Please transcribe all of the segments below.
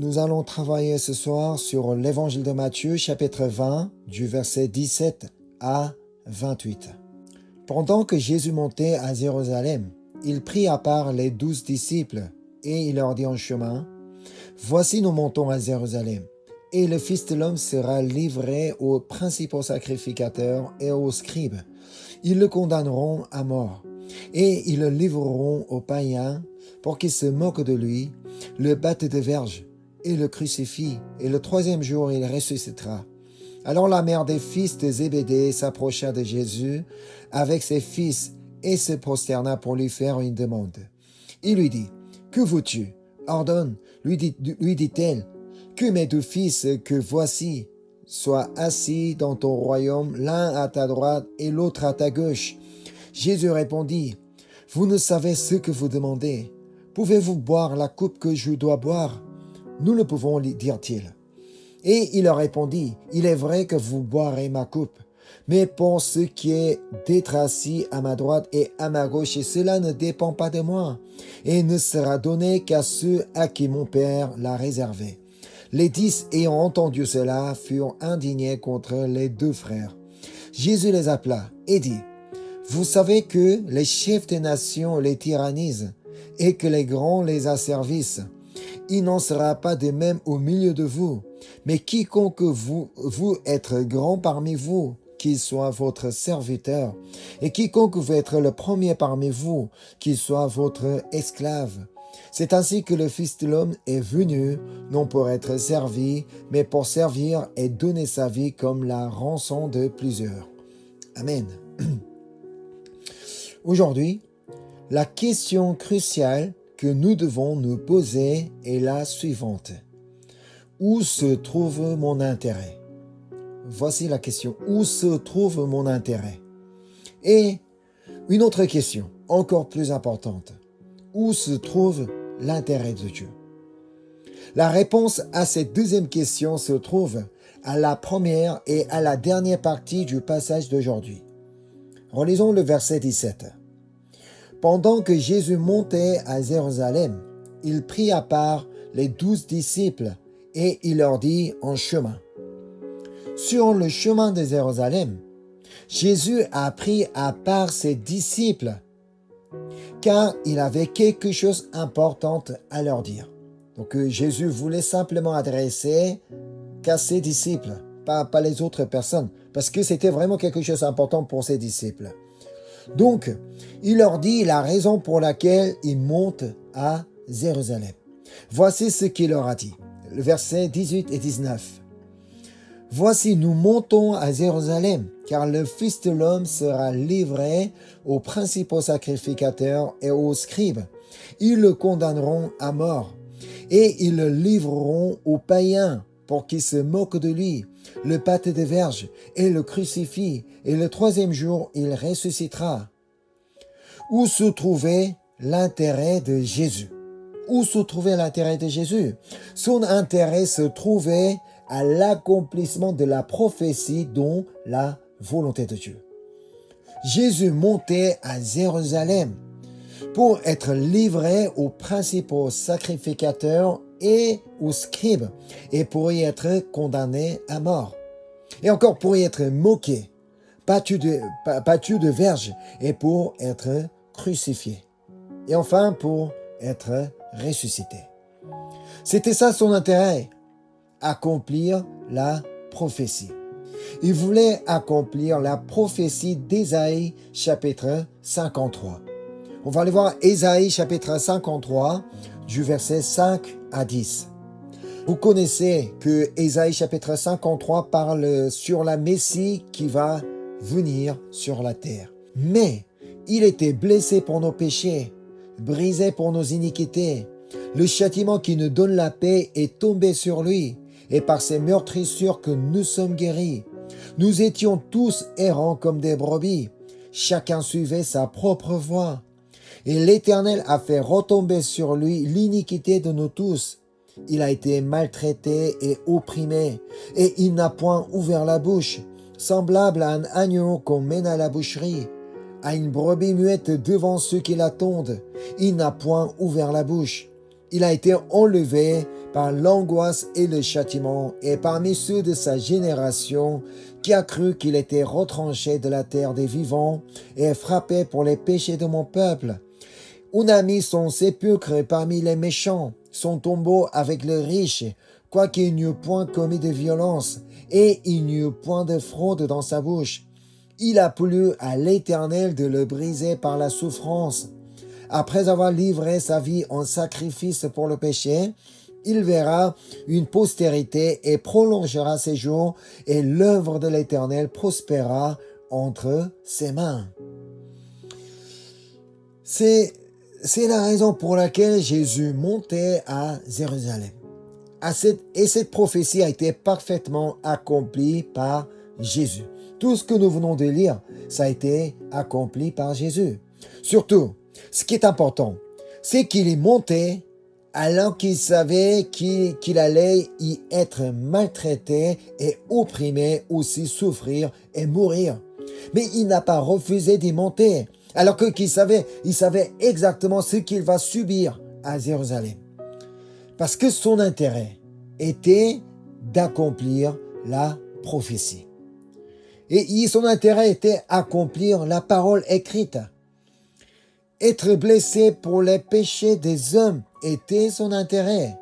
Nous allons travailler ce soir sur l'évangile de Matthieu, chapitre 20, du verset 17 à 28. Pendant que Jésus montait à Jérusalem, il prit à part les 12 disciples et il leur dit en chemin, « Voici nous montons à Jérusalem, et le Fils de l'homme sera livré aux principaux sacrificateurs et aux scribes. Ils le condamneront à mort, et ils le livreront aux païens pour qu'ils se moquent de lui, le battent de verge, et le crucifie, et le troisième jour il ressuscitera. » Alors la mère des fils de Zébédée s'approcha de Jésus avec ses fils et se prosterna pour lui faire une demande. Il lui dit, « Que veux-tu ? Ordonne, lui dit-elle, que mes 2 fils que voici soient assis dans ton royaume, l'un à ta droite et l'autre à ta gauche. » Jésus répondit, « Vous ne savez ce que vous demandez. Pouvez-vous boire la coupe que je dois boire ? » « Nous le pouvons, dirent-ils. Et il leur répondit, « Il est vrai que vous boirez ma coupe, mais pour ce qui est d'être assis à ma droite et à ma gauche, et cela ne dépend pas de moi, et ne sera donné qu'à ceux à qui mon Père l'a réservé. » Les 10 ayant entendu cela furent indignés contre les 2 frères. Jésus les appela et dit, « Vous savez que les chefs des nations les tyrannisent et que les grands les asservissent. Il n'en sera pas de même au milieu de vous. Mais quiconque vous être grand parmi vous, qu'il soit votre serviteur. Et quiconque veut être le premier parmi vous, qu'il soit votre esclave. C'est ainsi que le Fils de l'homme est venu, non pour être servi, mais pour servir et donner sa vie comme la rançon de plusieurs. » Amen. Aujourd'hui, la question cruciale que nous devons nous poser est la suivante. Où se trouve mon intérêt ? Voici la question. Où se trouve mon intérêt ? Et une autre question, encore plus importante. Où se trouve l'intérêt de Dieu ? La réponse à cette deuxième question se trouve à la première et à la dernière partie du passage d'aujourd'hui. Relisons le verset 17. Pendant que Jésus montait à Jérusalem, il prit à part les 12 disciples et il leur dit en chemin. Sur le chemin de Jérusalem, Jésus a pris à part ses disciples car il avait quelque chose d'important à leur dire. Donc Jésus voulait simplement adresser qu'à ses disciples, pas les autres personnes, parce que c'était vraiment quelque chose d'important pour ses disciples. Donc, il leur dit la raison pour laquelle il monte à Jérusalem. Voici ce qu'il leur a dit. Le verset 18 et 19. « Voici, nous montons à Jérusalem, car le Fils de l'homme sera livré aux principaux sacrificateurs et aux scribes. Ils le condamneront à mort, et ils le livreront aux païens pour qu'ils se moquent de lui, le battent de verge et le crucifient, et le troisième jour il ressuscitera. » Où se trouvait l'intérêt de Jésus ? Où se trouvait l'intérêt de Jésus ? Son intérêt se trouvait à l'accomplissement de la prophétie dont la volonté de Dieu. Jésus montait à Jérusalem pour être livré aux principaux sacrificateurs et aux scribes, et pour y être condamné à mort. Et encore pour y être moqué, battu de verge, et pour être crucifié. Et enfin pour être ressuscité. C'était ça son intérêt, accomplir la prophétie. Il voulait accomplir la prophétie d'Ésaïe chapitre 53. On va aller voir Ésaïe chapitre 53 du verset 5 à 10. Vous connaissez que Ésaïe chapitre 53 parle sur la Messie qui va venir sur la terre. Mais il était blessé pour nos péchés, brisé pour nos iniquités. Le châtiment qui nous donne la paix est tombé sur lui, et par ses meurtrissures que nous sommes guéris. Nous étions tous errants comme des brebis, chacun suivait sa propre voie. Et l'Éternel a fait retomber sur lui l'iniquité de nous tous. Il a été maltraité et opprimé, et il n'a point ouvert la bouche, semblable à un agneau qu'on mène à la boucherie, à une brebis muette devant ceux qui l'attendent. Il n'a point ouvert la bouche. Il a été enlevé par l'angoisse et le châtiment, et parmi ceux de sa génération, qui a cru qu'il était retranché de la terre des vivants et frappé pour les péchés de mon peuple. On a mis son sépulcre parmi les méchants, son tombeau avec les riches, quoiqu'il n'y eût point commis de violence, et il n'y eut point de fraude dans sa bouche. Il a plu à l'Éternel de le briser par la souffrance. Après avoir livré sa vie en sacrifice pour le péché, il verra une postérité et prolongera ses jours, et l'œuvre de l'Éternel prospérera entre ses mains. C'est la raison pour laquelle Jésus montait à Jérusalem. Et cette prophétie a été parfaitement accomplie par Jésus. Tout ce que nous venons de lire, ça a été accompli par Jésus. Surtout, ce qui est important, c'est qu'il est monté alors qu'il savait qu'il allait y être maltraité et opprimé, aussi souffrir et mourir. Mais il n'a pas refusé d'y monter, alors qu'il savait exactement ce qu'il va subir à Jérusalem. Parce que son intérêt était d'accomplir la prophétie. Et son intérêt était d'accomplir la parole écrite. Être blessé pour les péchés des hommes était son intérêt.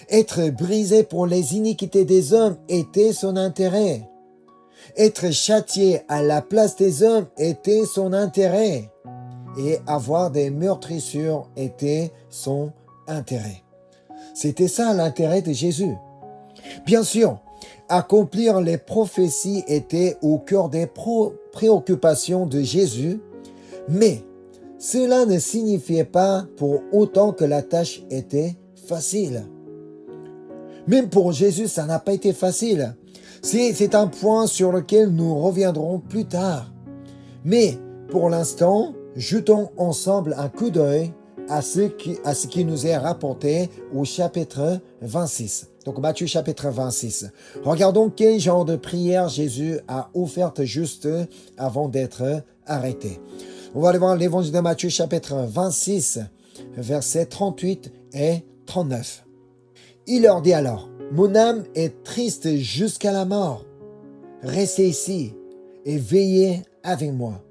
Être brisé pour les iniquités des hommes était son intérêt. Être châtié à la place des hommes était son intérêt. Et avoir des meurtrissures était son intérêt. C'était ça l'intérêt de Jésus. Bien sûr, accomplir les prophéties était au cœur des préoccupations de Jésus, mais cela ne signifiait pas pour autant que la tâche était facile. Même pour Jésus, ça n'a pas été facile. C'est un point sur lequel nous reviendrons plus tard. Mais pour l'instant, jetons ensemble un coup d'œil à ce qui nous est rapporté au chapitre 26. Donc Matthieu chapitre 26. Regardons quel genre de prière Jésus a offerte juste avant d'être arrêté. On va aller voir l'évangile de Matthieu chapitre 26, versets 38 et 39. Il leur dit alors, « Mon âme est triste jusqu'à la mort. Restez ici et veillez avec moi. »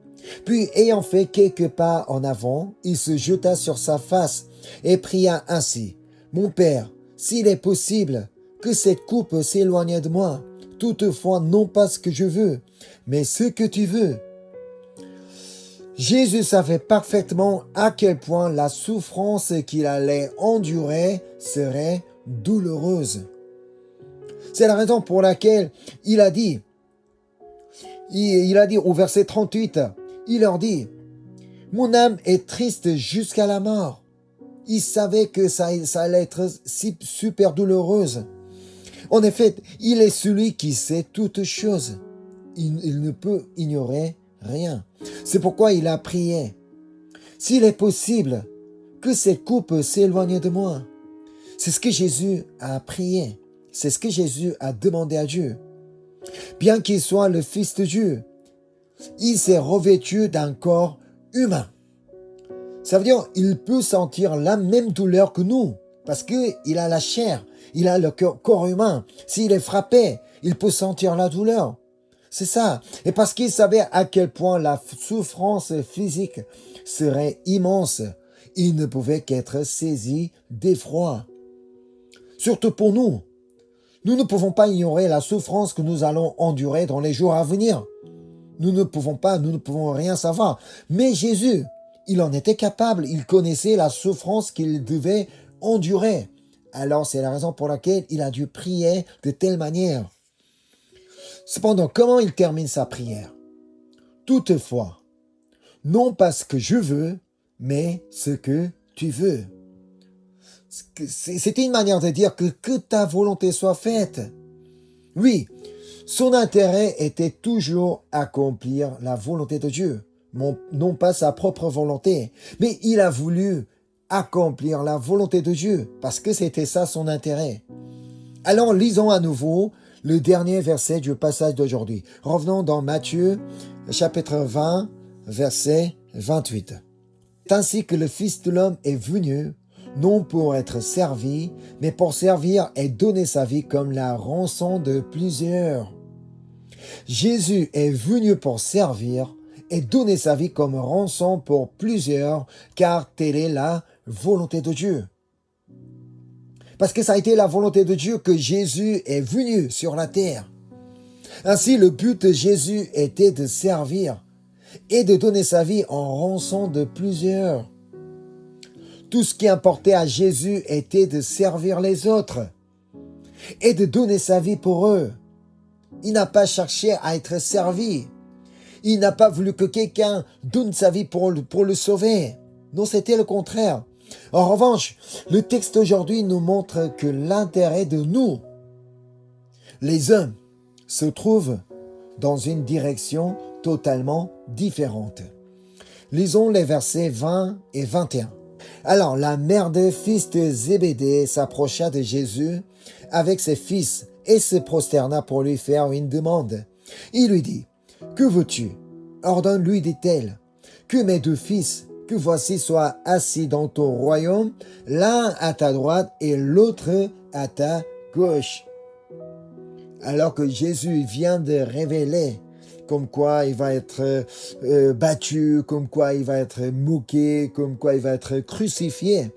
Puis, ayant fait quelques pas en avant, il se jeta sur sa face et pria ainsi, « Mon Père, s'il est possible, que cette coupe s'éloigne de moi. Toutefois, non pas ce que je veux, mais ce que tu veux. » Jésus savait parfaitement à quel point la souffrance qu'il allait endurer serait douloureuse. C'est la raison pour laquelle il a dit au verset 38, il leur dit, « Mon âme est triste jusqu'à la mort. » Il savait que ça allait être super douloureuse. En effet, il est celui qui sait toutes choses. Il ne peut ignorer rien. C'est pourquoi il a prié. S'il est possible, que cette coupe s'éloigne de moi. C'est ce que Jésus a prié. C'est ce que Jésus a demandé à Dieu. Bien qu'il soit le Fils de Dieu, il s'est revêtu d'un corps humain. Ça veut dire qu'il peut sentir la même douleur que nous, parce qu'il a la chair, il a le corps humain. S'il est frappé, il peut sentir la douleur. C'est ça. Et parce qu'il savait à quel point la souffrance physique serait immense, il ne pouvait qu'être saisi d'effroi. Surtout pour nous. Nous ne pouvons pas ignorer la souffrance que nous allons endurer dans les jours à venir. Nous ne pouvons rien savoir. Mais Jésus, il en était capable. Il connaissait la souffrance qu'il devait endurer. Alors c'est la raison pour laquelle il a dû prier de telle manière. Cependant, comment il termine sa prière? Toutefois, non pas ce que je veux, mais ce que tu veux. C'était une manière de dire que ta volonté soit faite. Oui, son intérêt était toujours accomplir la volonté de Dieu, non pas sa propre volonté. Mais il a voulu accomplir la volonté de Dieu, parce que c'était ça son intérêt. Alors lisons à nouveau le dernier verset du passage d'aujourd'hui. Revenons dans Matthieu, chapitre 20, verset 28. « C'est ainsi que le Fils de l'homme est venu non pour être servi, mais pour servir et donner sa vie comme la rançon de plusieurs. Jésus est venu pour servir et donner sa vie comme rançon pour plusieurs, car telle est la volonté de Dieu. Parce que ça a été la volonté de Dieu que Jésus est venu sur la terre. Ainsi, le but de Jésus était de servir et de donner sa vie en rançon de plusieurs. Tout ce qui importait à Jésus était de servir les autres et de donner sa vie pour eux. Il n'a pas cherché à être servi. Il n'a pas voulu que quelqu'un donne sa vie pour le sauver. Non, c'était le contraire. En revanche, le texte aujourd'hui nous montre que l'intérêt de nous, les hommes, se trouve dans une direction totalement différente. Lisons les versets 20 et 21. Alors la mère des fils de Zébédée s'approcha de Jésus avec ses fils et se prosterna pour lui faire une demande. Il lui dit, « Que veux-tu » Ordonne-lui, dit-elle, « que mes deux fils, que voici, soient assis dans ton royaume, l'un à ta droite et l'autre à ta gauche. » Alors que Jésus vient de révéler comme quoi il va être battu, comme quoi il va être moqué, comme quoi il va être crucifié.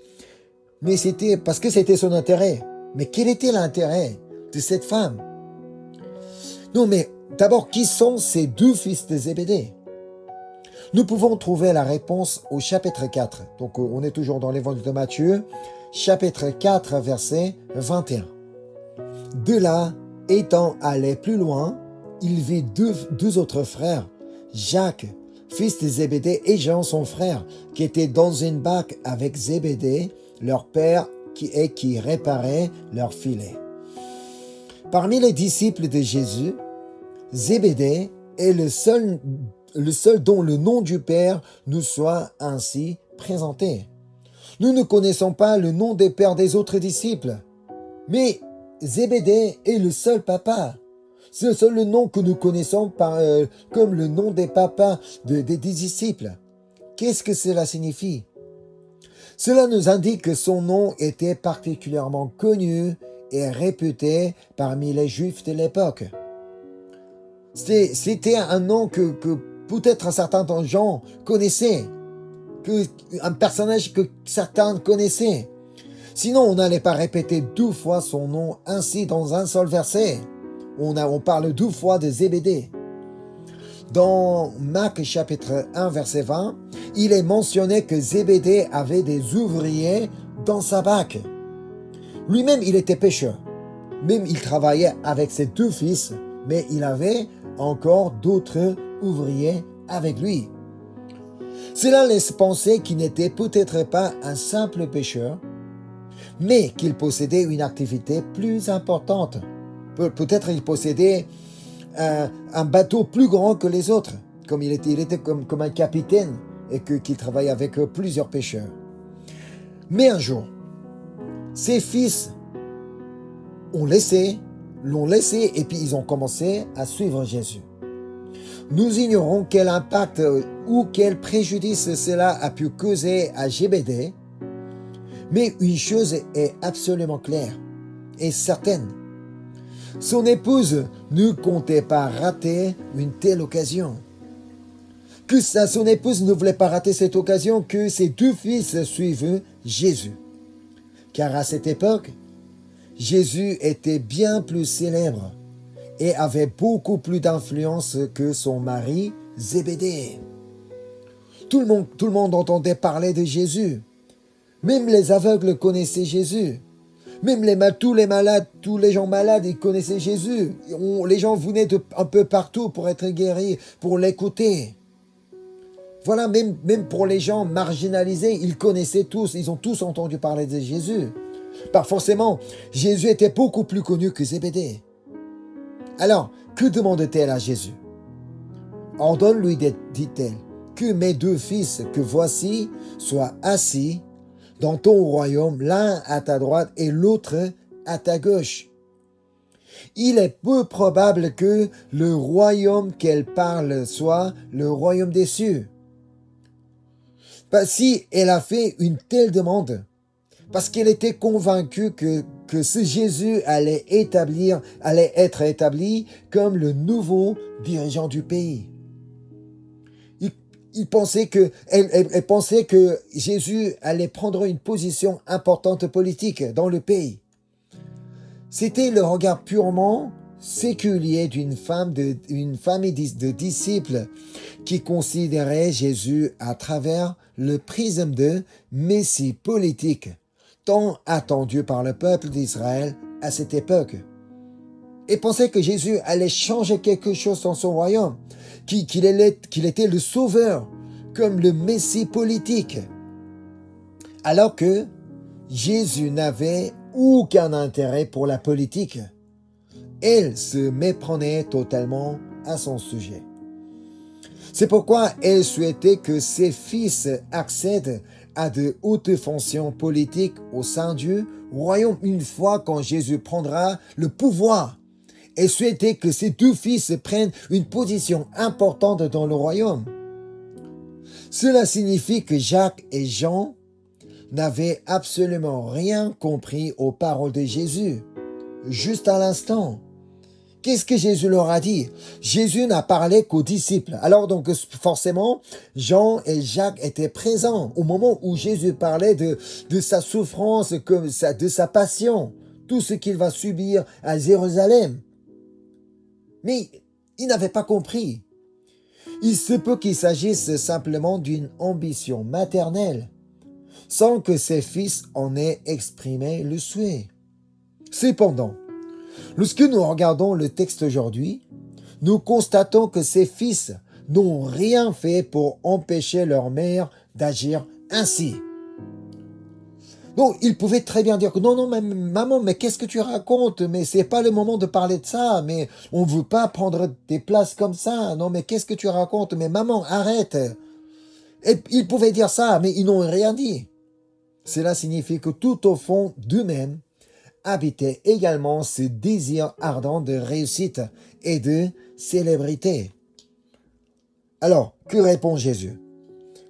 Mais c'était parce que c'était son intérêt. Mais quel était l'intérêt de cette femme? Non, mais d'abord, qui sont ces deux fils de Zébédée? Nous pouvons trouver la réponse au chapitre 4. Donc, on est toujours dans l'évangile de Matthieu, chapitre 4, verset 21. De là, étant allé plus loin, il vit deux autres frères, Jacques, fils de Zébédée, et Jean, son frère, qui étaient dans une barque avec Zébédée, leur père, qui réparait leurs filets. Parmi les disciples de Jésus, Zébédée est le seul dont le nom du Père nous soit ainsi présenté. Nous ne connaissons pas le nom des pères des autres disciples, mais Zébédée est le seul papa. C'est le seul nom que nous connaissons comme le nom des papas des disciples. Qu'est-ce que cela signifie? Cela nous indique que son nom était particulièrement connu et réputé parmi les Juifs de l'époque. C'était un nom que peut-être certains gens connaissaient, un personnage que certains connaissaient. Sinon, on n'allait pas répéter 2 fois son nom ainsi dans un seul verset. On parle 2 fois de Zébédée. Dans Marc chapitre 1 verset 20, il est mentionné que Zébédée avait des ouvriers dans sa barque. Lui-même, il était pêcheur. Même il travaillait avec ses 2 fils, mais il avait encore d'autres ouvriers avec lui. Cela laisse penser qu'il n'était peut-être pas un simple pêcheur, mais qu'il possédait une activité plus importante. Peut-être il possédait un bateau plus grand que les autres, comme il était comme un capitaine et qu'il travaillait avec plusieurs pêcheurs. Mais un jour, ses fils l'ont laissé et puis ils ont commencé à suivre Jésus. Nous ignorons quel impact ou quel préjudice cela a pu causer à Zébédée, mais une chose est absolument claire et certaine. Son épouse ne comptait pas rater une telle occasion. Son épouse ne voulait pas rater cette occasion que ses 2 fils suivent Jésus. Car à cette époque, Jésus était bien plus célèbre et avait beaucoup plus d'influence que son mari Zébédée. Tout le monde entendait parler de Jésus. Même les aveugles connaissaient Jésus. Même tous les malades, tous les gens malades, ils connaissaient Jésus. Les gens venaient un peu partout pour être guéris, pour l'écouter. Voilà, même pour les gens marginalisés, ils connaissaient tous, ils ont tous entendu parler de Jésus. Forcément, Jésus était beaucoup plus connu que Zébédée. Alors, que demande-t-elle à Jésus? Ordonne-lui, dit-elle, que mes 2 fils que voici soient assis dans ton royaume, l'un à ta droite et l'autre à ta gauche. Il est peu probable que le royaume qu'elle parle soit le royaume des cieux. Si elle a fait une telle demande, parce qu'il était convaincu que ce Jésus allait être établi comme le nouveau dirigeant du pays. Elle pensait que Jésus allait prendre une position importante politique dans le pays. C'était le regard purement séculier d'une famille de disciples qui considérait Jésus à travers le prisme de Messie politique, tant attendu par le peuple d'Israël à cette époque. Et pensait que Jésus allait changer quelque chose dans son royaume, qu'il était le sauveur, comme le Messie politique. Alors que Jésus n'avait aucun intérêt pour la politique. Elle se méprenait totalement à son sujet. C'est pourquoi elle souhaitait que ses fils accèdent à de hautes fonctions politiques au sein du royaume une fois quand Jésus prendra le pouvoir. Elle souhaitait que ses deux fils prennent une position importante dans le royaume. Cela signifie que Jacques et Jean n'avaient absolument rien compris aux paroles de Jésus. Juste à l'instant. Qu'est-ce que Jésus leur a dit? Jésus n'a parlé qu'aux disciples. Alors donc forcément, Jean et Jacques étaient présents au moment où Jésus parlait de sa souffrance, de sa passion, tout ce qu'il va subir à Jérusalem. Mais ils n'avaient pas compris. Il se peut qu'il s'agisse simplement d'une ambition maternelle, sans que ses fils en aient exprimé le souhait. Cependant, lorsque nous regardons le texte aujourd'hui, nous constatons que ces fils n'ont rien fait pour empêcher leur mère d'agir ainsi. Donc, ils pouvaient très bien dire que non, maman, mais qu'est-ce que tu racontes? Mais c'est pas le moment de parler de ça, mais on veut pas prendre des places comme ça. Non, mais qu'est-ce que tu racontes? Mais maman, arrête. Et ils pouvaient dire ça, mais ils n'ont rien dit. Cela signifie que tout au fond d'eux-mêmes habitait également ce désir ardent de réussite et de célébrité. Alors, que répond Jésus?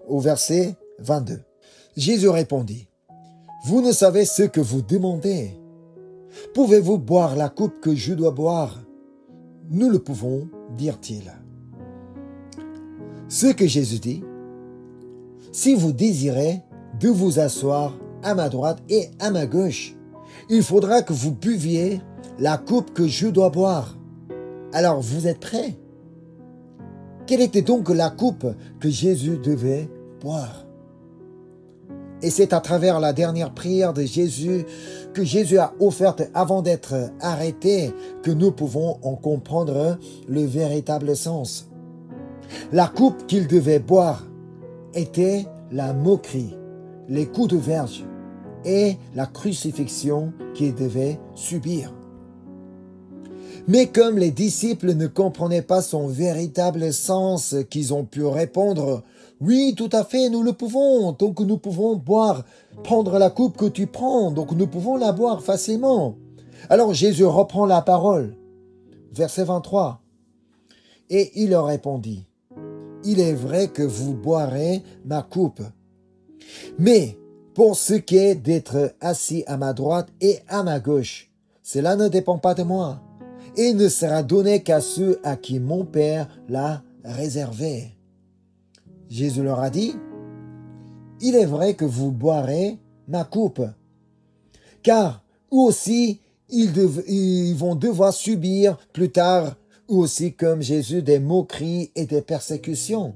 Au verset 22. Jésus répondit: vous ne savez ce que vous demandez. Pouvez-vous boire la coupe que je dois boire? Nous le pouvons, dirent-ils. Ce que Jésus dit: si vous désirez de vous asseoir à ma droite et à ma gauche, il faudra que vous buviez la coupe que je dois boire. Alors vous êtes prêts? Quelle était donc la coupe que Jésus devait boire? Et c'est à travers la dernière prière de Jésus que Jésus a offerte avant d'être arrêté que nous pouvons en comprendre le véritable sens. La coupe qu'il devait boire était la moquerie, les coups de verge et la crucifixion qu'il devait subir. Mais comme les disciples ne comprenaient pas son véritable sens, qu'ils ont pu répondre: oui, tout à fait, nous le pouvons, donc nous pouvons prendre la coupe que tu prends, donc nous pouvons la boire facilement. Alors Jésus reprend la parole. Verset 23. Et il leur répondit: il est vrai que vous boirez ma coupe, mais pour ce qui est d'être assis à ma droite et à ma gauche, cela ne dépend pas de moi, et ne sera donné qu'à ceux à qui mon Père l'a réservé. Jésus leur a dit: il est vrai que vous boirez ma coupe, car eux aussi ils vont devoir subir plus tard, eux aussi comme Jésus, des moqueries et des persécutions.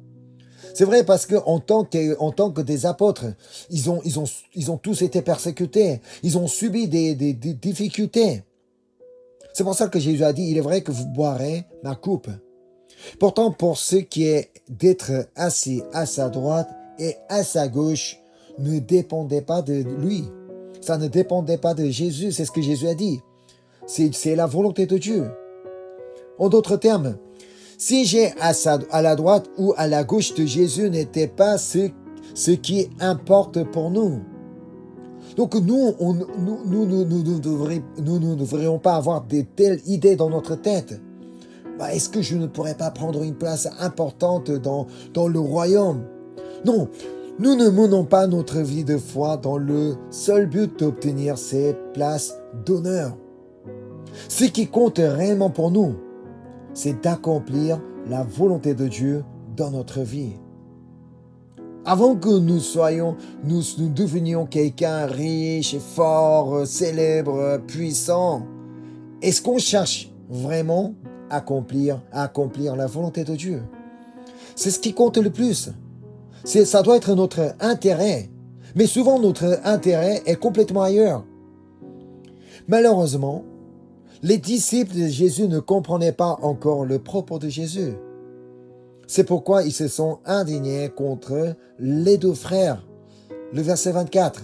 C'est vrai, parce que en tant que des apôtres, ils ont tous été persécutés, ils ont subi des difficultés. C'est pour ça que Jésus a dit: il est vrai que vous boirez ma coupe. Pourtant, pour ce qui est d'être assis à sa droite et à sa gauche, ne dépendait pas de lui. Ça ne dépendait pas de Jésus, c'est ce que Jésus a dit. C'est la volonté de Dieu. En d'autres termes, si j'ai à la droite ou à la gauche de Jésus n'était pas ce qui importe pour nous. Donc nous ne devrions pas avoir de telles idées dans notre tête. Est-ce que je ne pourrais pas prendre une place importante dans le royaume? Non, Nous ne menons pas notre vie de foi dans le seul but d'obtenir ces places d'honneur. Ce qui compte réellement pour nous, c'est d'accomplir la volonté de Dieu dans notre vie. Avant que nous devenions quelqu'un riche, fort, célèbre, puissant, est-ce qu'on cherche vraiment à accomplir la volonté de Dieu? C'est ce qui compte le plus. Ça doit être notre intérêt. Mais souvent, notre intérêt est complètement ailleurs. Malheureusement, les disciples de Jésus ne comprenaient pas encore le propos de Jésus. C'est pourquoi ils se sont indignés contre les deux frères. Le verset 24.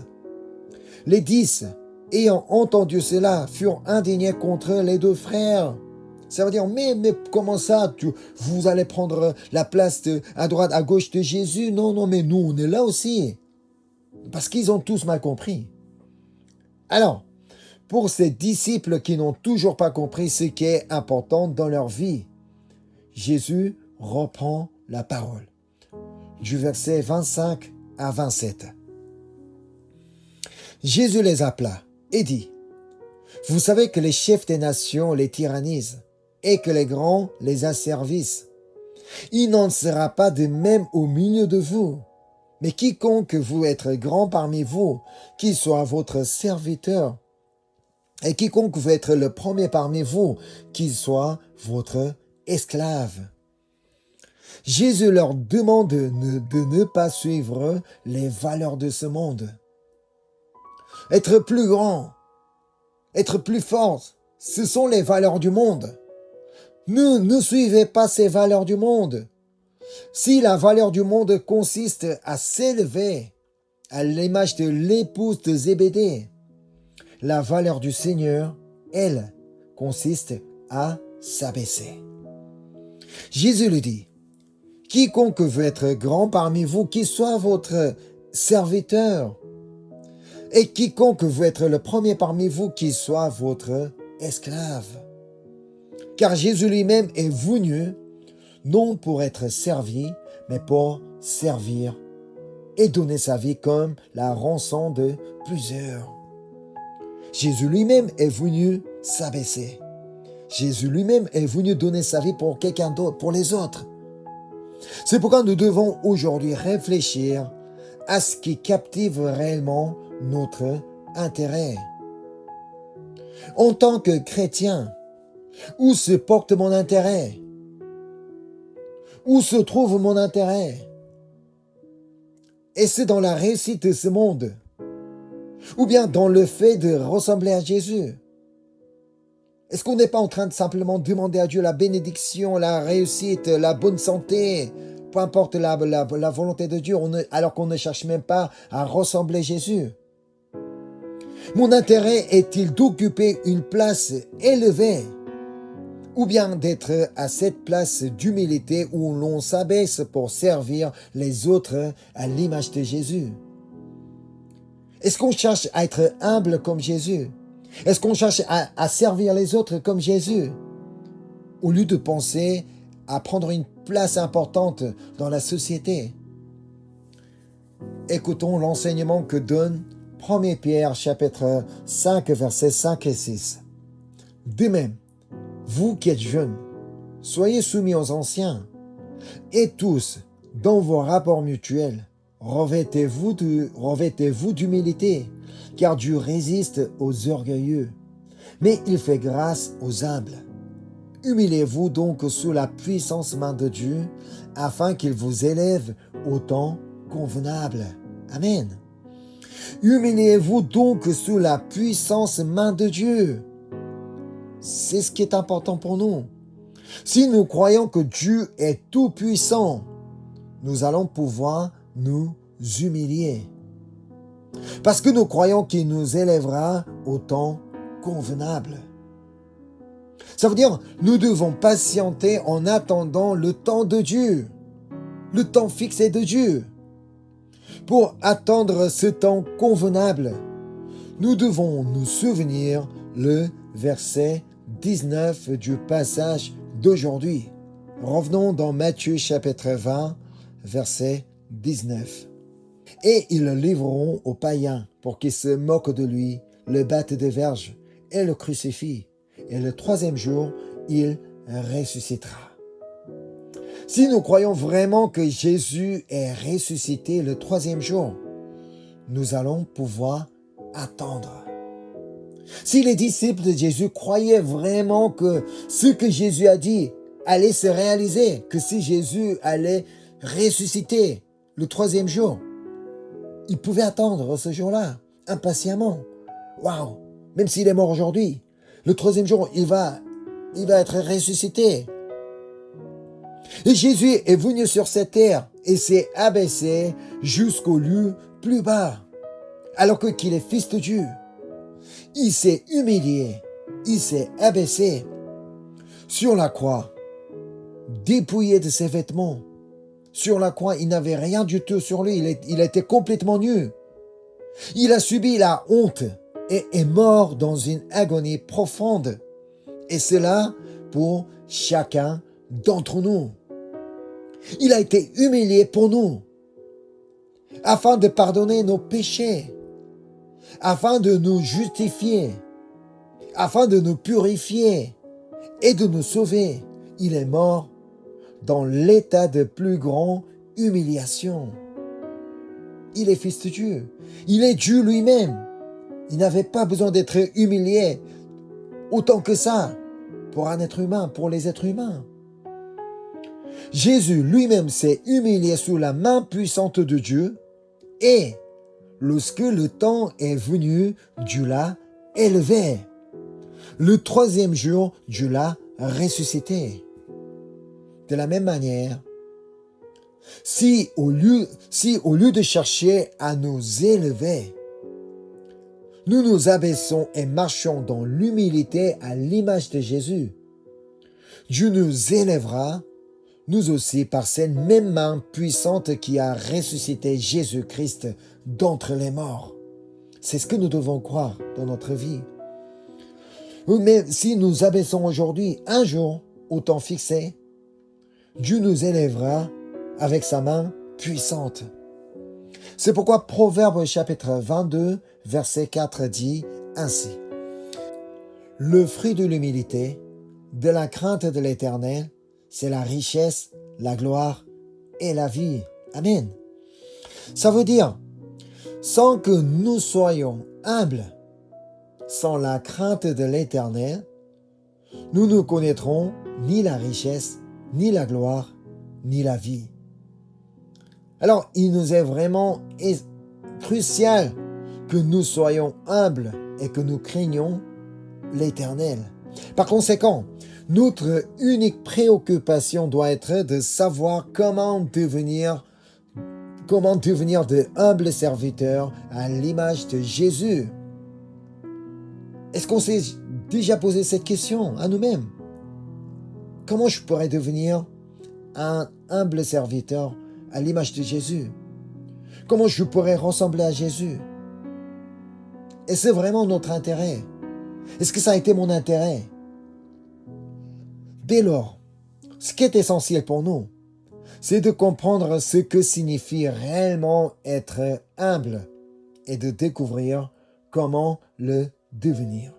Les 10, ayant entendu cela, furent indignés contre les deux frères. Ça veut dire, mais comment ça, vous allez prendre la place à droite, à gauche de Jésus? Non, mais nous, on est là aussi. Parce qu'ils ont tous mal compris. Alors, pour ces disciples qui n'ont toujours pas compris ce qui est important dans leur vie, Jésus reprend la parole. Du verset 25 à 27. Jésus les appela et dit, « Vous savez que les chefs des nations les tyrannisent et que les grands les asservissent. Il n'en sera pas de même au milieu de vous. Mais quiconque veut être grand parmi vous, qu'il soit votre serviteur. Et quiconque veut être le premier parmi vous, qu'il soit votre esclave. » Jésus leur demande de ne pas suivre les valeurs de ce monde. Être plus grand, être plus fort, ce sont les valeurs du monde. Ne suivez pas ces valeurs du monde. Si la valeur du monde consiste à s'élever à l'image de l'épouse de Zébédée, la valeur du Seigneur, elle, consiste à s'abaisser. Jésus le dit, « Quiconque veut être grand parmi vous, qu'il soit votre serviteur. Et quiconque veut être le premier parmi vous, qu'il soit votre esclave. » Car Jésus lui-même est venu, non pour être servi, mais pour servir et donner sa vie comme la rançon de plusieurs. Jésus lui-même est venu s'abaisser. Jésus lui-même est venu donner sa vie pour quelqu'un d'autre, pour les autres. C'est pourquoi nous devons aujourd'hui réfléchir à ce qui captive réellement notre intérêt. En tant que chrétien, où se porte mon intérêt? Où se trouve mon intérêt? Est-ce dans la réussite de ce monde? Ou bien dans le fait de ressembler à Jésus? Est-ce qu'on n'est pas en train de simplement demander à Dieu la bénédiction, la réussite, la bonne santé, peu importe la volonté de Dieu, alors qu'on ne cherche même pas à ressembler à Jésus? Mon intérêt est-il d'occuper une place élevée ou bien d'être à cette place d'humilité où l'on s'abaisse pour servir les autres à l'image de Jésus? Est-ce qu'on cherche à être humble comme Jésus? Est-ce qu'on cherche à servir les autres comme Jésus? Au lieu de penser à prendre une place importante dans la société. Écoutons l'enseignement que donne 1 Pierre chapitre 5 versets 5 et 6. De même, vous qui êtes jeunes, soyez soumis aux anciens, et tous, dans vos rapports mutuels, revêtez-vous d'humilité, car Dieu résiste aux orgueilleux, mais il fait grâce aux humbles. Humiliez-vous donc sous la puissante main de Dieu, afin qu'il vous élève au temps convenable. Amen. Humiliez-vous donc sous la puissante main de Dieu. C'est ce qui est important pour nous. Si nous croyons que Dieu est tout-puissant, nous allons pouvoir nous humilier. Parce que nous croyons qu'il nous élèvera au temps convenable. Ça veut dire, nous devons patienter en attendant le temps de Dieu, le temps fixé de Dieu. Pour attendre ce temps convenable, nous devons nous souvenir le verset 19 du passage d'aujourd'hui. Revenons dans Matthieu chapitre 20, verset 19. Et ils le livreront aux païens pour qu'ils se moquent de lui, le battent de verges et le crucifient. Et le troisième jour, il ressuscitera. Si nous croyons vraiment que Jésus est ressuscité le troisième jour, nous allons pouvoir attendre. Si les disciples de Jésus croyaient vraiment que ce que Jésus a dit allait se réaliser, que si Jésus allait ressusciter le troisième jour, ils pouvaient attendre ce jour-là, impatiemment. Waouh! Même s'il est mort aujourd'hui, le troisième jour, il va être ressuscité. Et Jésus est venu sur cette terre et s'est abaissé jusqu'au lieu plus bas, alors qu'il est fils de Dieu. Il s'est humilié, il s'est abaissé sur la croix, dépouillé de ses vêtements. Sur la croix, il n'avait rien du tout sur lui, il était complètement nu. Il a subi la honte et est mort dans une agonie profonde. Et cela pour chacun d'entre nous. Il a été humilié pour nous, afin de pardonner nos péchés, afin de nous justifier, afin de nous purifier et de nous sauver. Il est mort dans l'état de plus grande humiliation. Il est fils de Dieu. Il est Dieu lui-même. Il n'avait pas besoin d'être humilié autant que ça pour un être humain, pour les êtres humains. Jésus lui-même s'est humilié sous la main puissante de Dieu et lorsque le temps est venu, Dieu l'a élevé. Le troisième jour, Dieu l'a ressuscité. De la même manière, si au lieu de chercher à nous élever, nous nous abaissons et marchons dans l'humilité à l'image de Jésus, Dieu nous élèvera, nous aussi, par cette même main puissante qui a ressuscité Jésus-Christ d'entre les morts. C'est ce que nous devons croire dans notre vie. Mais si nous abaissons aujourd'hui, un jour, au temps fixé, Dieu nous élèvera avec sa main puissante. C'est pourquoi Proverbe chapitre 22, verset 4 dit ainsi. Le fruit de l'humilité, de la crainte de l'Éternel, c'est la richesse, la gloire et la vie. Amen. Ça veut dire, sans que nous soyons humbles, sans la crainte de l'Éternel, nous ne connaîtrons ni la richesse, ni la gloire, ni la vie. Alors, il nous est vraiment crucial que nous soyons humbles et que nous craignions l'Éternel. Par conséquent, notre unique préoccupation doit être de savoir comment devenir de humbles serviteurs à l'image de Jésus. Est-ce qu'on s'est déjà posé cette question à nous-mêmes? Comment je pourrais devenir un humble serviteur à l'image de Jésus? Comment je pourrais ressembler à Jésus? Et c'est vraiment notre intérêt. Est-ce que ça a été mon intérêt? Dès lors, ce qui est essentiel pour nous, c'est de comprendre ce que signifie réellement être humble et de découvrir comment le devenir.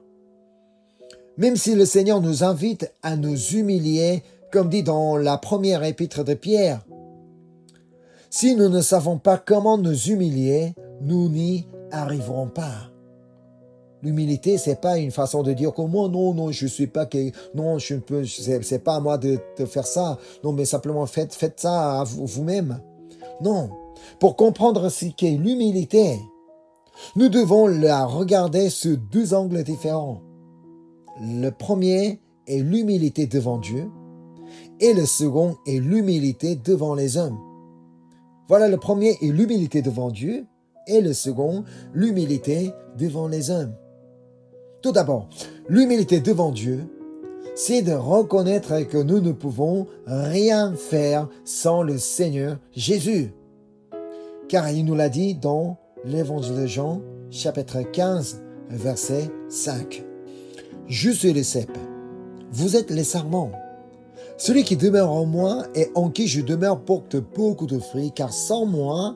Même si le Seigneur nous invite à nous humilier, comme dit dans la première épître de Pierre, si nous ne savons pas comment nous humilier, nous n'y arriverons pas. L'humilité, c'est pas une façon de dire que moi, non, je suis pas que, non, je ne peux, c'est pas à moi de faire ça. Non, mais simplement faites ça à vous-même. Non. Pour comprendre ce qu'est l'humilité, nous devons la regarder sous deux angles différents. Le premier est l'humilité devant Dieu et le second est l'humilité devant les hommes. Voilà, le premier est l'humilité devant Dieu et le second, l'humilité devant les hommes. Tout d'abord, l'humilité devant Dieu, c'est de reconnaître que nous ne pouvons rien faire sans le Seigneur Jésus. Car il nous l'a dit dans l'Évangile de Jean, chapitre 15, verset 5. Je suis le cep, vous êtes les sarments. Celui qui demeure en moi et en qui je demeure porte beaucoup de fruits, car sans moi,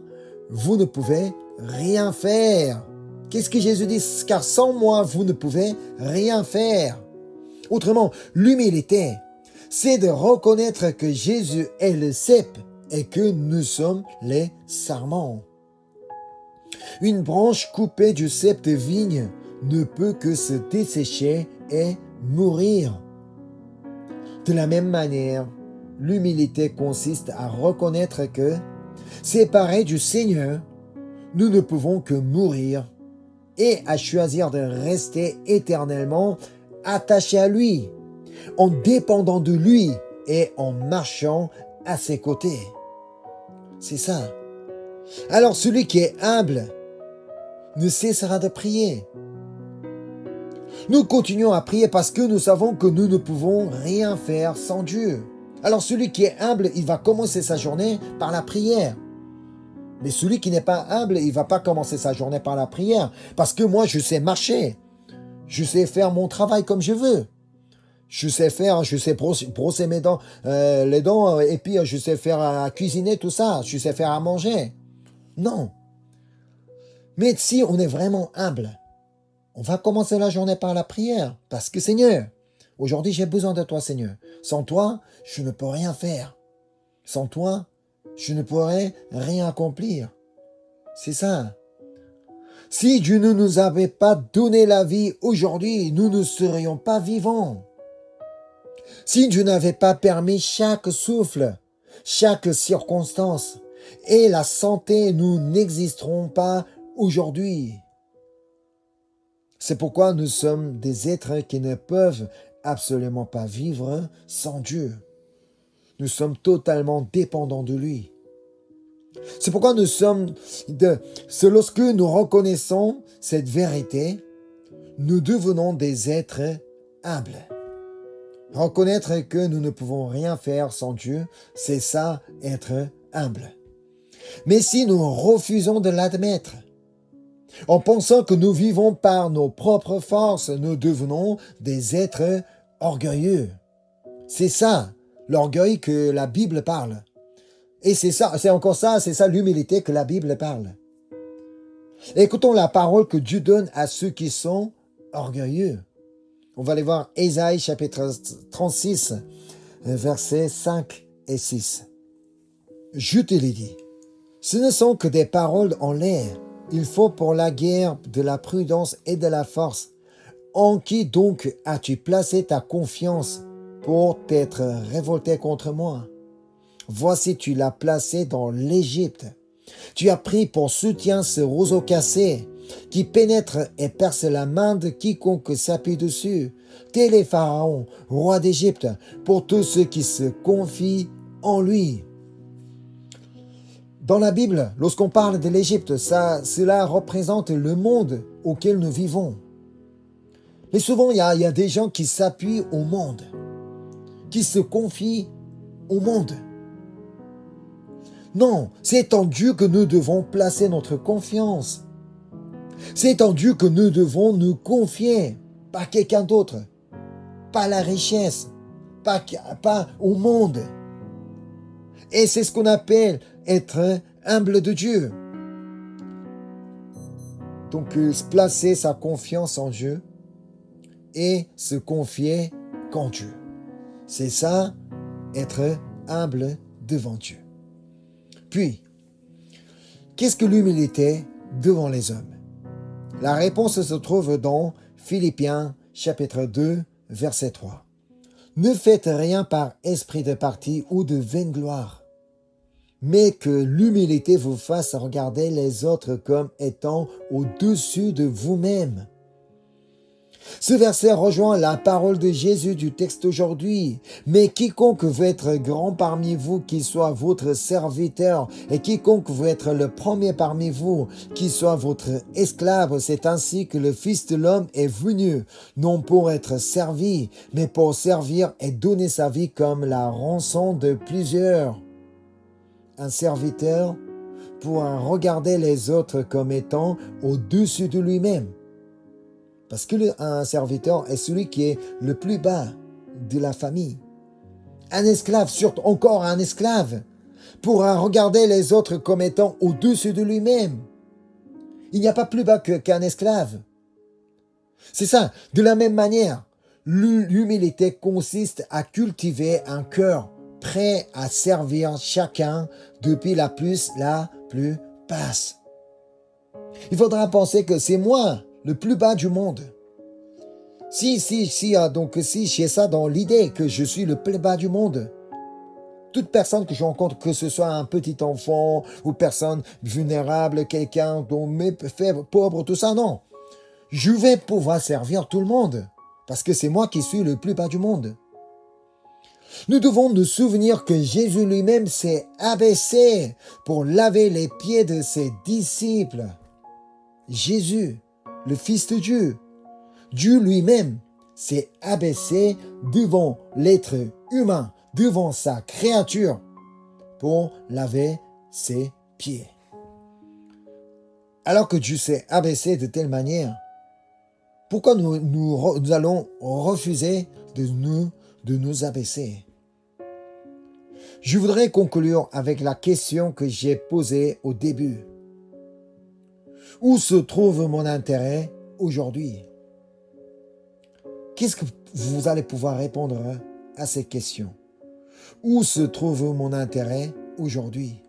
vous ne pouvez rien faire. Qu'est-ce que Jésus dit? Car sans moi, vous ne pouvez rien faire. Autrement, l'humilité, c'est de reconnaître que Jésus est le cep et que nous sommes les sarments. Une branche coupée du cep de vigne ne peut que se dessécher et mourir. De la même manière, l'humilité consiste à reconnaître que, séparés du Seigneur, nous ne pouvons que mourir et à choisir de rester éternellement attachés à lui, en dépendant de lui et en marchant à ses côtés. C'est ça. Alors celui qui est humble ne cessera de prier. Nous continuons à prier parce que nous savons que nous ne pouvons rien faire sans Dieu. Alors celui qui est humble, il va commencer sa journée par la prière. Mais celui qui n'est pas humble, il ne va pas commencer sa journée par la prière. Parce que moi, je sais marcher. Je sais faire mon travail comme je veux. Je sais brosser mes dents, les dents, et puis je sais faire cuisiner tout ça. Je sais faire à manger. Non. Mais si on est vraiment humble, on va commencer la journée par la prière. Parce que Seigneur, aujourd'hui j'ai besoin de toi Seigneur. Sans toi, je ne peux rien faire. Sans toi, je ne pourrais rien accomplir. C'est ça. Si Dieu ne nous avait pas donné la vie aujourd'hui, nous ne serions pas vivants. Si Dieu n'avait pas permis chaque souffle, chaque circonstance et la santé, nous n'existerons pas aujourd'hui. C'est pourquoi nous sommes des êtres qui ne peuvent absolument pas vivre sans Dieu. Nous sommes totalement dépendants de lui. C'est pourquoi lorsque nous reconnaissons cette vérité, nous devenons des êtres humbles. Reconnaître que nous ne pouvons rien faire sans Dieu, c'est ça, être humble. Mais si nous refusons de l'admettre, en pensant que nous vivons par nos propres forces, nous devenons des êtres orgueilleux. C'est ça, l'orgueil que la Bible parle. Et c'est ça, c'est ça l'humilité que la Bible parle. Écoutons la parole que Dieu donne à ceux qui sont orgueilleux. On va aller voir Ésaïe chapitre 36, versets 5 et 6. Je te l'ai dit, ce ne sont que des paroles en l'air. Il faut pour la guerre de la prudence et de la force. En qui donc as-tu placé ta confiance pour t'être révolté contre moi? Voici, tu l'as placé dans l'Égypte. Tu as pris pour soutien ce roseau cassé qui pénètre et perce la main de quiconque s'appuie dessus. Tel est Pharaon, roi d'Égypte, pour tous ceux qui se confient en lui. Dans la Bible, lorsqu'on parle de l'Égypte, cela représente le monde auquel nous vivons. Mais souvent, il y a des gens qui s'appuient au monde, qui se confient au monde. Non, c'est en Dieu que nous devons placer notre confiance. C'est en Dieu que nous devons nous confier, pas quelqu'un d'autre, pas la richesse, pas au monde. Et c'est ce qu'on appelle être humble de Dieu. Donc, placer sa confiance en Dieu et se confier qu'en Dieu. C'est ça, être humble devant Dieu. Puis, qu'est-ce que l'humilité devant les hommes? La réponse se trouve dans Philippiens chapitre 2, verset 3. Ne faites rien par esprit de parti ou de vaine gloire, mais que l'humilité vous fasse regarder les autres comme étant au-dessus de vous-même. Ce verset rejoint la parole de Jésus du texte aujourd'hui. Mais quiconque veut être grand parmi vous, qu'il soit votre serviteur, et quiconque veut être le premier parmi vous, qu'il soit votre esclave, c'est ainsi que le Fils de l'homme est venu, non pour être servi, mais pour servir et donner sa vie comme la rançon de plusieurs. Un serviteur pourra regarder les autres comme étant au-dessus de lui-même. Parce qu'un serviteur est celui qui est le plus bas de la famille. Un esclave, surtout encore un esclave, pourra regarder les autres comme étant au-dessus de lui-même. Il n'y a pas plus bas qu'un esclave. C'est ça. De la même manière, l'humilité consiste à cultiver un cœur prêt à servir chacun depuis la plus basse. Il faudra penser que c'est moi, le plus bas du monde. Si j'ai ça dans l'idée que je suis le plus bas du monde, toute personne que je rencontre, que ce soit un petit enfant ou personne vulnérable, quelqu'un dont fait pauvre, tout ça, non. Je vais pouvoir servir tout le monde parce que c'est moi qui suis le plus bas du monde. Nous devons nous souvenir que Jésus lui-même s'est abaissé pour laver les pieds de ses disciples. Jésus, le Fils de Dieu, Dieu lui-même s'est abaissé devant l'être humain, devant sa créature, pour laver ses pieds. Alors que Dieu s'est abaissé de telle manière, pourquoi nous allons refuser de nous abaisser? Je voudrais conclure avec la question que j'ai posée au début. Où se trouve mon intérêt aujourd'hui? Qu'est-ce que vous allez pouvoir répondre à cette question? Où se trouve mon intérêt aujourd'hui?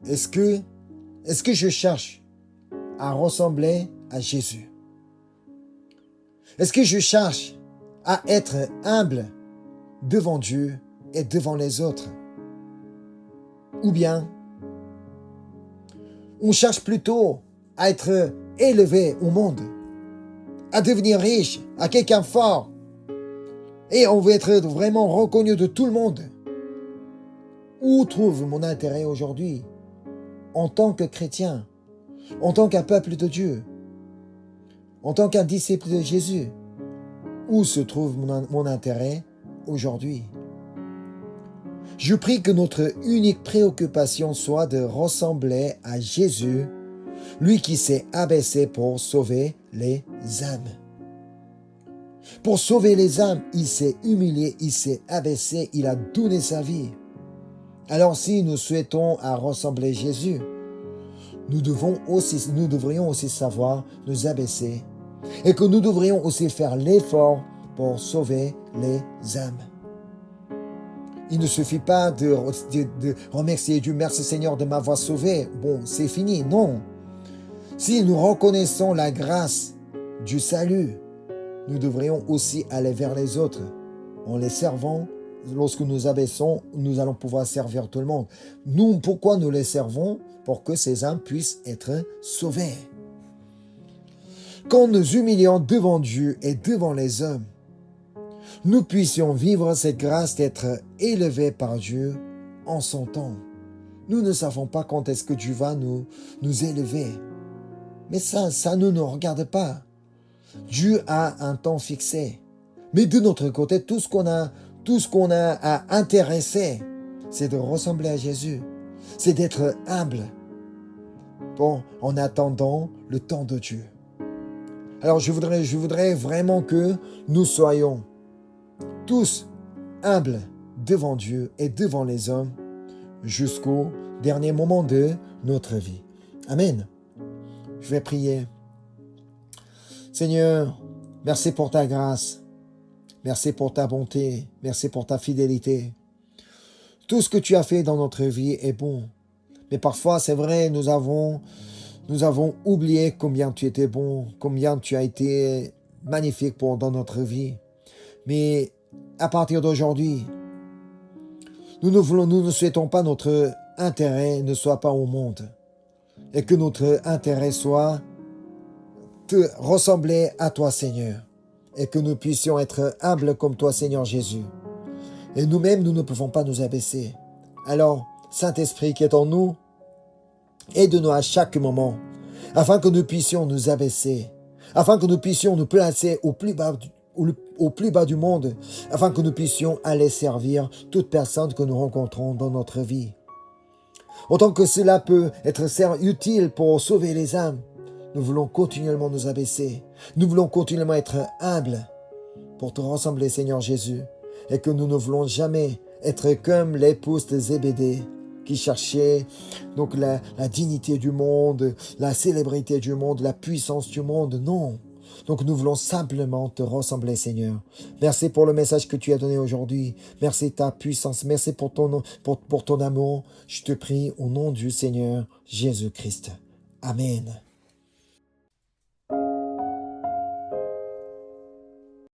Est-ce que je cherche à ressembler à Jésus? Est-ce que je cherche à être humble devant Dieu et devant les autres? Ou bien, on cherche plutôt à être élevé au monde, à devenir riche, à quelqu'un fort, et on veut être vraiment reconnu de tout le monde. Où trouve mon intérêt aujourd'hui en tant que chrétien, en tant qu'un peuple de Dieu, en tant qu'un disciple de Jésus? Où se trouve mon intérêt aujourd'hui? Je prie que notre unique préoccupation soit de ressembler à Jésus, lui qui s'est abaissé pour sauver les âmes. Pour sauver les âmes, il s'est humilié, il s'est abaissé, il a donné sa vie. Alors si nous souhaitons à ressembler à Jésus, nous devrions aussi savoir nous abaisser et que nous devrions aussi faire l'effort pour sauver les âmes. Il ne suffit pas de remercier Dieu, merci Seigneur de m'avoir sauvé. Bon, c'est fini, non. Si nous reconnaissons la grâce du salut, nous devrions aussi aller vers les autres. En les servant, lorsque nous abaissons, nous allons pouvoir servir tout le monde. Nous, pourquoi nous les servons? Pour que ces âmes puissent être sauvées. Quand nous humilions devant Dieu et devant les hommes, nous puissions vivre cette grâce d'être élevés par Dieu en son temps. Nous ne savons pas quand est-ce que Dieu va nous élever. Mais ça ne nous regarde pas. Dieu a un temps fixé. Mais de notre côté, tout ce qu'on a à intéresser, c'est de ressembler à Jésus. C'est d'être humble. Bon, en attendant le temps de Dieu. Alors je voudrais vraiment que nous soyons tous humbles devant Dieu et devant les hommes jusqu'au dernier moment de notre vie. Amen. Je vais prier. Seigneur, merci pour ta grâce. Merci pour ta bonté. Merci pour ta fidélité. Tout ce que tu as fait dans notre vie est bon. Mais parfois, c'est vrai, nous avons oublié combien tu étais bon, combien tu as été magnifique dans notre vie. Mais à partir d'aujourd'hui, nous ne souhaitons pas notre intérêt ne soit pas au monde. Et que notre intérêt soit de ressembler à toi, Seigneur. Et que nous puissions être humbles comme toi, Seigneur Jésus. Et nous-mêmes, nous ne pouvons pas nous abaisser. Alors, Saint-Esprit qui est en nous, aide-nous à chaque moment, afin que nous puissions nous abaisser, afin que nous puissions nous placer au plus bas du monde, afin que nous puissions aller servir toute personne que nous rencontrons dans notre vie. Autant que cela peut être utile pour sauver les âmes, nous voulons continuellement nous abaisser. Nous voulons continuellement être humbles pour te ressembler, Seigneur Jésus, et que nous ne voulons jamais être comme l'épouse de Zébédée qui cherchait donc la dignité du monde, la célébrité du monde, la puissance du monde. Non. Donc nous voulons simplement te ressembler, Seigneur. Merci pour le message que tu as donné aujourd'hui. Merci de ta puissance. Merci pour ton amour. Je te prie au nom du Seigneur Jésus-Christ. Amen.